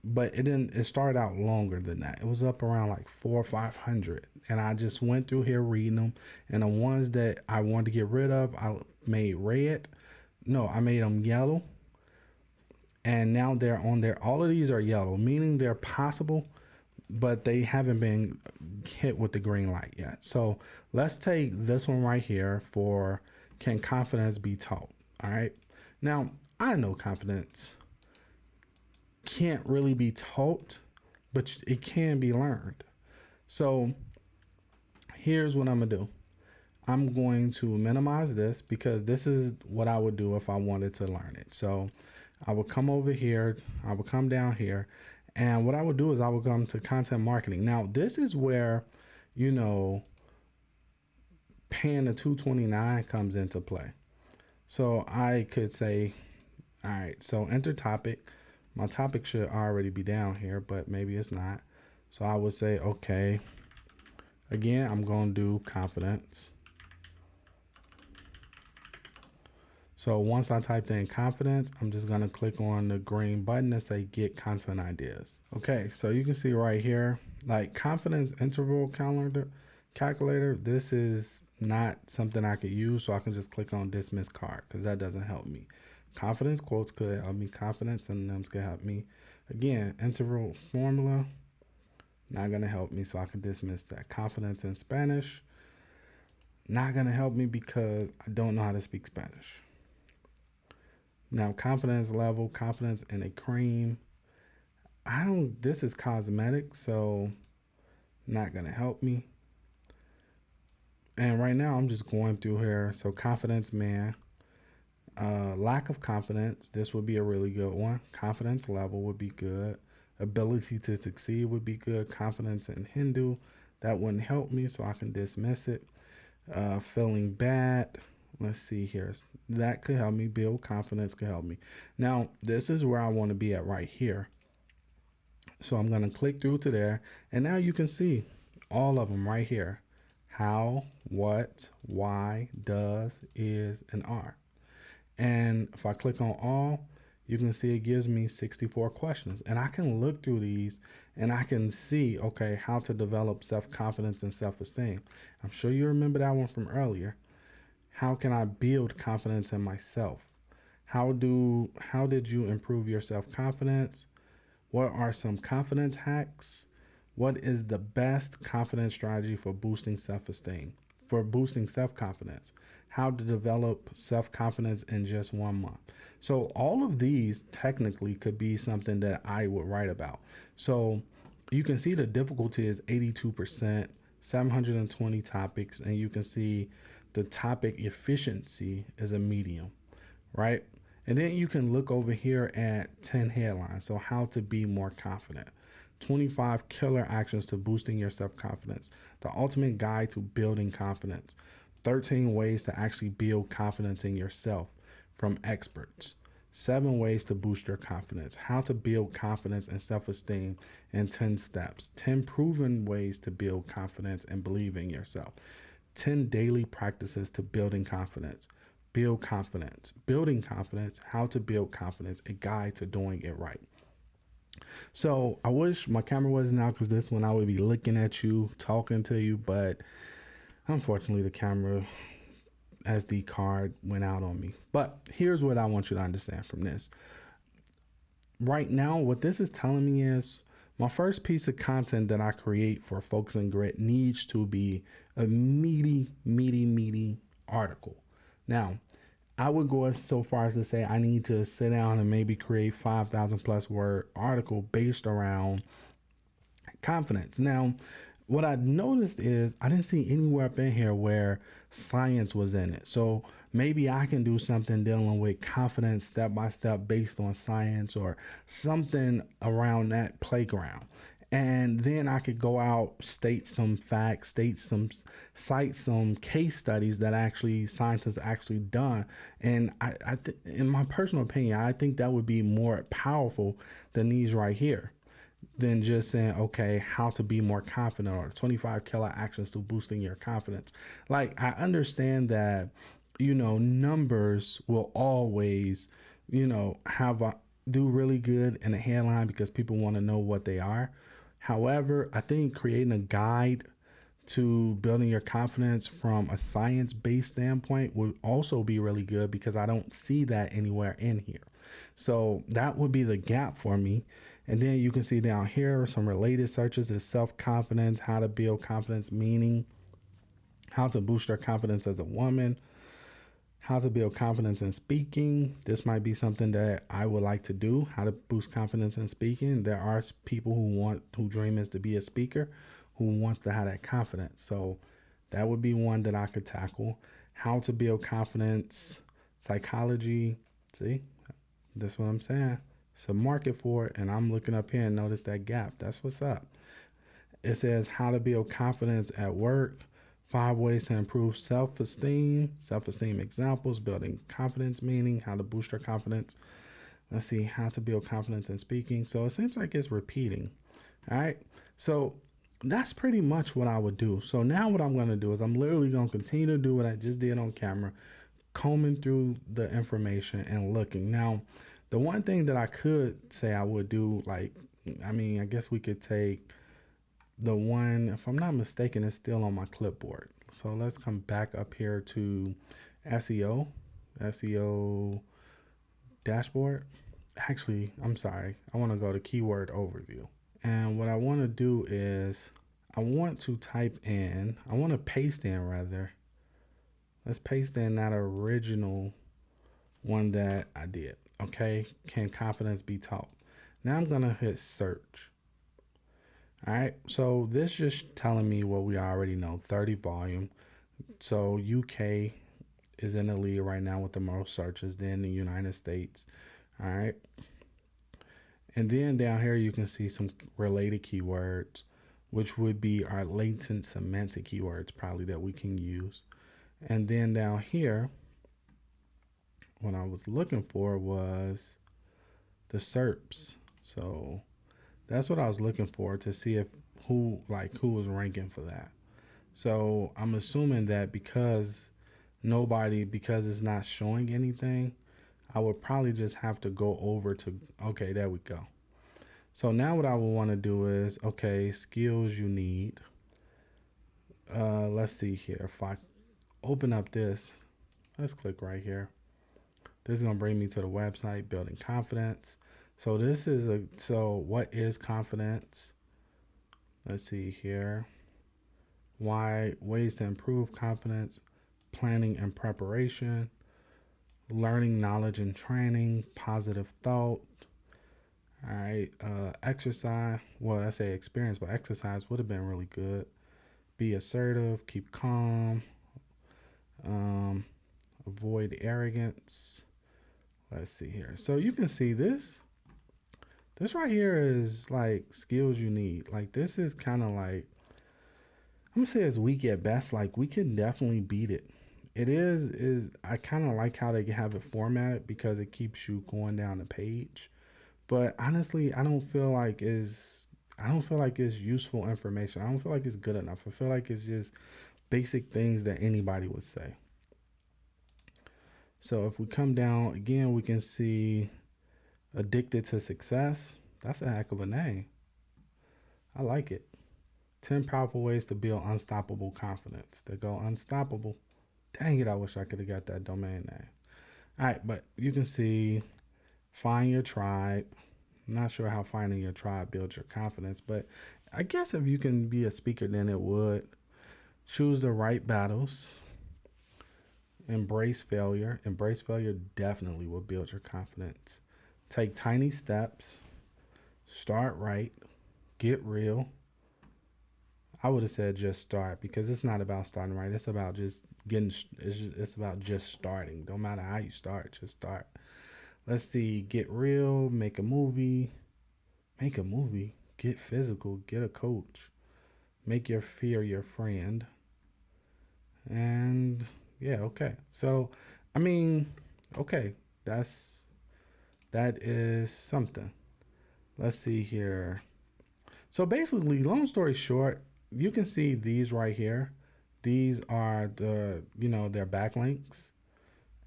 But it started out longer than that. It was up around like 400 or 500, and I just went through here reading them, and the ones that I wanted to get rid of, I made red. No, I made them yellow, and now they're on there. All of these are yellow, meaning they're possible, but they haven't been hit with the green light yet. So let's take this one right here for, can confidence be taught? All right. Now, I know confidence can't really be taught, but it can be learned. So here's what I'm gonna do. I'm going to minimize this, because this is what I would do if I wanted to learn it. So I would come over here, I would come down here, and what I would do is I would come to content marketing. Now, this is where, paying the $2.29 comes into play. So I could say, all right, so enter topic. My topic should already be down here, but maybe it's not. So I would say, okay, again, I'm going to do confidence. So once I typed in confidence, I'm just going to click on the green button and say get content ideas. Okay, so you can see right here, like confidence interval calculator. This is not something I could use, so I can just click on dismiss card, because that doesn't help me. Confidence quotes could help me. Confidence synonyms could help me. Again, interval formula, not going to help me, so I can dismiss that. Confidence in Spanish, not going to help me because I don't know how to speak Spanish. Now, confidence level, confidence in a cream. This is cosmetic, so not going to help me. And right now I'm just going through here. So confidence man, lack of confidence. This would be a really good one. Confidence level would be good. Ability to succeed would be good. Confidence in Hindu, that wouldn't help me, so I can dismiss it. Feeling bad. Let's see here. That could help me. Build confidence could help me. Now, this is where I want to be at right here. So I'm going to click through to there. And now you can see all of them right here. How, what, why, does, is, and are. And if I click on all, you can see it gives me 64 questions. And I can look through these and I can see, okay, how to develop self-confidence and self-esteem. I'm sure you remember that one from earlier. How can I build confidence in myself? How did you improve your self-confidence? What are some confidence hacks? What is the best confidence strategy for boosting self-esteem, for boosting self-confidence? How to develop self-confidence in just 1 month. So all of these technically could be something that I would write about. So you can see the difficulty is 82%, 720 topics, and you can see the topic efficiency is a medium, right? And then you can look over here at 10 headlines. So how to be more confident. 25 killer actions to boosting your self-confidence. The ultimate guide to building confidence. 13 ways to actually build confidence in yourself from experts. 7 ways to boost your confidence. How to build confidence and self-esteem in 10 steps. 10 proven ways to build confidence and believe in yourself. 10 daily practices to building confidence. Build confidence. Building confidence. How to build confidence. A guide to doing it right. So I wish my camera wasn't out because this one I would be looking at you, talking to you, but unfortunately the camera SD card went out on me. But here's what I want you to understand from this. Right now, what this is telling me is my first piece of content that I create for Focus and Grit needs to be a meaty article. Now, I would go so far as to say I need to sit down and maybe create 5,000 plus word article based around confidence. Now, what I noticed is I didn't see anywhere up in here where science was in it. So maybe I can do something dealing with confidence step by step based on science or something around that playground. And then I could go out, state some facts, cite some case studies that actually scientists actually done. And in my personal opinion, I think that would be more powerful than these right here, than just saying, okay, how to be more confident or 25 killer actions to boosting your confidence. Like, I understand that, numbers will always, have do really good in a headline because people want to know what they are. However, I think creating a guide to building your confidence from a science-based standpoint would also be really good because I don't see that anywhere in here. So that would be the gap for me. And then you can see down here some related searches is self-confidence, how to build confidence, meaning how to boost your confidence as a woman, how to build confidence in speaking. This might be something that I would like to do, how to boost confidence in speaking. There are people who dream is to be a speaker, who wants to have that confidence. So that would be one that I could tackle. How to build confidence, psychology. See, that's what I'm saying. It's a market for it, and I'm looking up here and notice that gap. That's what's up. It says how to build confidence at work, 5 ways to improve self-esteem examples, building confidence, meaning how to boost your confidence. Let's see, how to build confidence in speaking. So it seems like it's repeating. All right. So that's pretty much what I would do. So now what I'm going to do is I'm literally going to continue to do what I just did on camera, combing through the information and looking. Now, the one thing that I could say I would do, I guess we could take the one, if I'm not mistaken, is still on my clipboard. So let's come back up here to SEO dashboard. Actually, I'm sorry. I want to go to keyword overview. And what I want to do is I want to paste in rather. Let's paste in that original one that I did. Okay. Can confidence be taught? Now I'm going to hit search. All right. So this just telling me what we already know, 30 volume. So UK is in the lead right now with the most searches, then the United States. All right. And then down here, you can see some related keywords, which would be our latent semantic keywords probably that we can use. And then down here, what I was looking for was the SERPs. So that's what I was looking for to see if who was ranking for that. So I'm assuming that because it's not showing anything, I would probably just have to go over to, okay, there we go. So now what I would want to do is, okay, skills you need. Let's see here. If I open up this, let's click right here. This is going to bring me to the website, building confidence. So what is confidence? Let's see here. Why, ways to improve confidence, planning and preparation, learning, knowledge and training, positive thought. All right. Exercise. Well, I say experience, but exercise would have been really good. Be assertive, keep calm, avoid arrogance. Let's see here. So you can see this right here is like skills you need. Like this is kind of like, I'm gonna say it's weak at best. Like we can definitely beat it. It is I kind of like how they have it formatted because it keeps you going down the page. But honestly, I don't feel like it's useful information. I don't feel like it's good enough. I feel like it's just basic things that anybody would say. So if we come down again, we can see addicted to success. That's a heck of a name. I like it. 10 powerful ways to build unstoppable confidence. They go unstoppable. Dang it, I wish I could have got that domain name. All right, but you can see find your tribe. I'm not sure how finding your tribe builds your confidence, but I guess if you can be a speaker, then it would. Choose the right battles. Embrace failure. Embrace failure definitely will build your confidence. Take tiny steps. Start right. Get real. I would have said just start, because it's not about starting right. It's about just getting. It's about just starting. Don't matter how you start, just start. Let's see. Get real. Make a movie. Make a movie. Get physical. Get a coach. Make your fear your friend. And yeah, okay. So, I mean, okay, that is something. Let's see here. So basically, long story short, you can see these right here. These are their backlinks.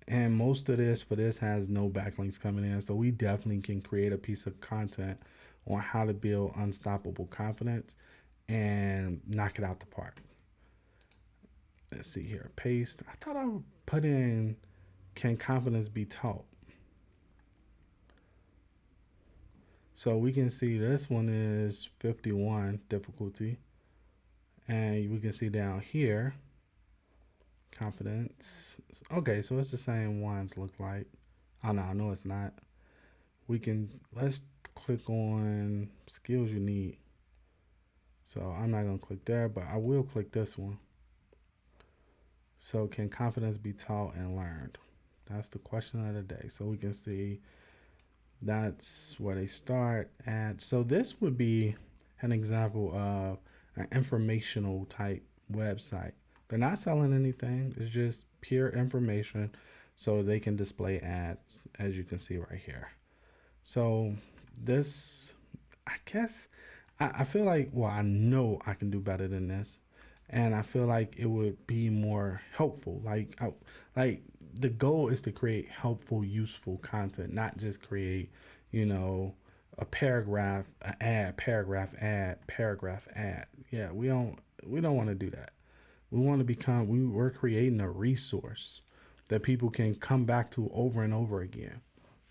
And most of this for this has no backlinks coming in. So we definitely can create a piece of content on how to build unstoppable confidence and knock it out the park. Let's see here. Paste. I thought I would put in, can confidence be taught? So we can see this one is 51 difficulty. And we can see down here, confidence. Okay, so it's the same ones look like. Oh no, it's not. Let's click on skills you need. So I'm not gonna click there, but I will click this one. So can confidence be taught and learned? That's the question of the day. So we can see that's where they start at. So this would be an example of an informational type website. They're not selling anything. It's just pure information so they can display ads, as you can see right here. So this, I guess, I feel like, well, I know I can do better than this. And I feel like it would be more helpful. Like the goal is to create helpful, useful content, not just create, a paragraph, an ad, paragraph ad, paragraph ad. Yeah, we don't want to do that. We want to we're creating a resource that people can come back to over and over again.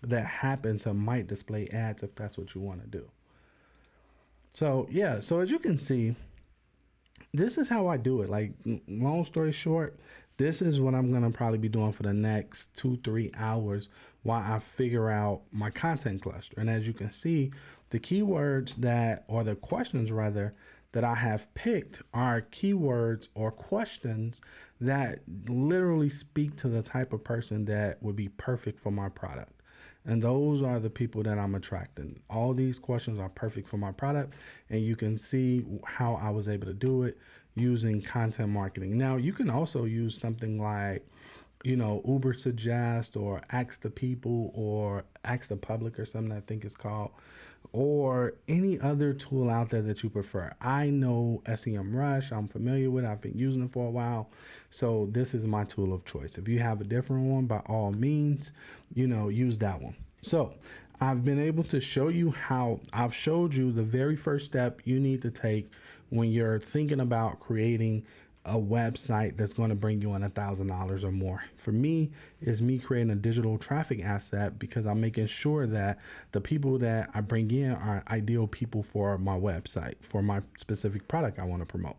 That happens to might display ads if that's what you want to do. So yeah, so as you can see, this is how I do it. Like, long story short, this is what I'm going to probably be doing for the next 2-3 hours while I figure out my content cluster. And as you can see, the keywords or the questions rather, that I have picked are keywords or questions that literally speak to the type of person that would be perfect for my product. And those are the people that I'm attracting. All these questions are perfect for my product. And you can see how I was able to do it using content marketing. Now, you can also use something like, Uber Suggest or Ask the People or Ask the Public or something I think it's called, or any other tool out there that you prefer. I know SEMrush. I'm familiar with it. I've been using it for a while. So this is my tool of choice. If you have a different one, by all means, use that one. So I've been able to show you how I've showed you the very first step you need to take when you're thinking about creating a website that's going to bring you in $1,000 or more. For me, is me creating a digital traffic asset, because I'm making sure that the people that I bring in are ideal people for my website, for my specific product I want to promote.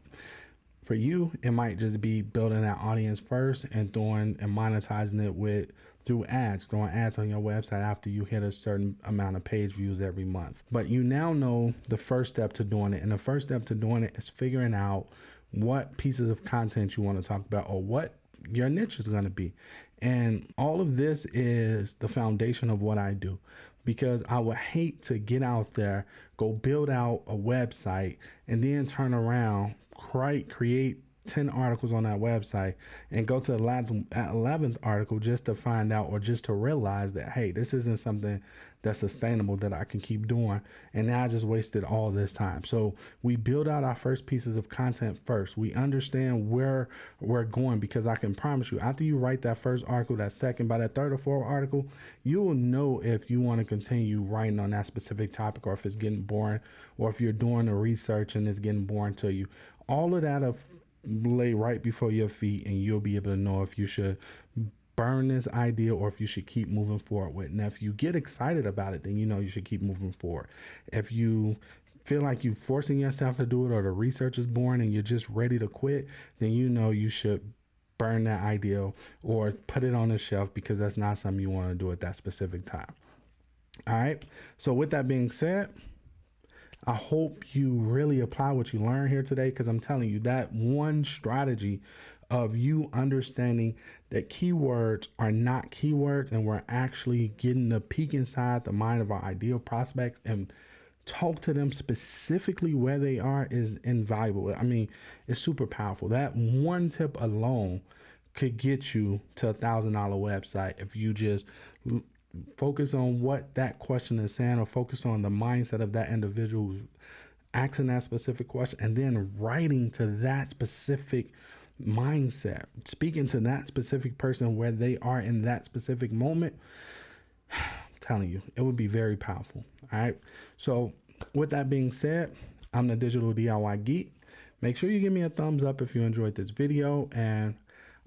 For you, it might just be building that audience first and monetizing it through ads, throwing ads on your website after you hit a certain amount of page views every month. But you now know the first step to doing it. And the first step to doing it is figuring out what pieces of content you want to talk about or what your niche is going to be. And all of this is the foundation of what I do, because I would hate to get out there, go build out a website, and then turn around, create 10 articles on that website and go to the 11th article just to find out or just to realize that, hey, this isn't something that's sustainable that I can keep doing. And now I just wasted all this time. So we build out our first pieces of content first. We understand where we're going, because I can promise you, after you write that first article, that second, by that third or fourth article, you will know if you want to continue writing on that specific topic, or if it's getting boring, or if you're doing the research and it's getting boring to you. All of that lay right before your feet, and you'll be able to know if you should burn this idea or if you should keep moving forward with it. Now, if you get excited about it, then you know you should keep moving forward. If you feel like you're forcing yourself to do it, or the research is boring and you're just ready to quit, then you know you should burn that idea or put it on the shelf, because that's not something you want to do at that specific time. All right. So with that being said, I hope you really apply what you learned here today, because I'm telling you, that one strategy of you understanding that keywords are not keywords, and we're actually getting a peek inside the mind of our ideal prospects and talk to them specifically where they are, is invaluable. I mean, it's super powerful. That one tip alone could get you to $1,000 website if you just focus on what that question is saying, or focus on the mindset of that individual who's asking that specific question, and then writing to that specific mindset, speaking to that specific person where they are in that specific moment. I'm telling you, it would be very powerful. All right. So with that being said, I'm the Digital DIY Geek. Make sure you give me a thumbs up if you enjoyed this video, and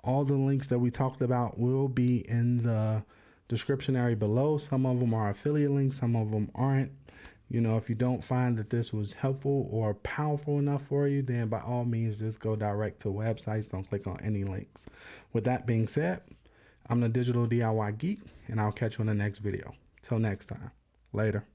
all the links that we talked about will be in the description area below. Some of them are affiliate links, some of them aren't. You know, if you don't find that this was helpful or powerful enough for you, then by all means, just go direct to websites. Don't click on any links. With that being said, I'm the Digital DIY Geek, and I'll catch you in the next video. Till next time. Later.